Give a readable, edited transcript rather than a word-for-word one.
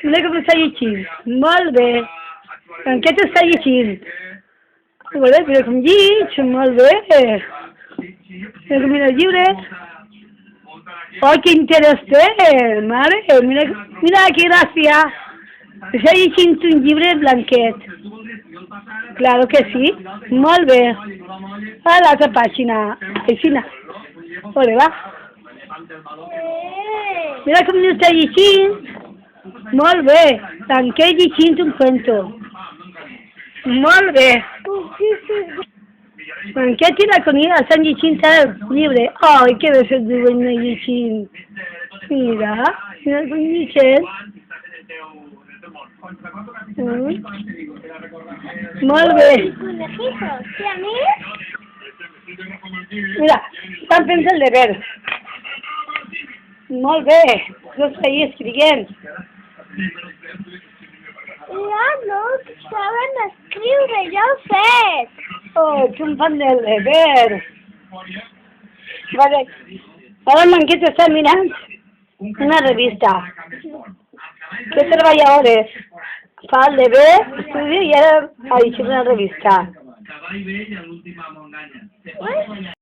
Mira com està llegint. Molt bé. En què t'està llegint? Molt bé, mira com llig, molt bé. Mira com mira el llibre. Oh, que interès té, mare. Mira que gràcia. Està llegint un llibre blanquet. Claro que sí. Molt bé. A l'altra pàgina. Així. Ole, va. Mira com està llegint. Molt bé. Tanqué llegint un cuento. Molt bé. Tanquet i la Conilla estan llegint el llibre. Ai, que bé fet diuen llegint. Mira, mira com llegint. Molt bé. Mira, estan fent el deber. Molt bé. Jo estic escrivint. Ja no saben escriure, ja ho he fet. Oh, ets un fan del deber. Vale. Ara el Manquet està mirant una revista. ¿Qué treballadores? Fa el deber, estudia i ara ha llegit una revista. Ué?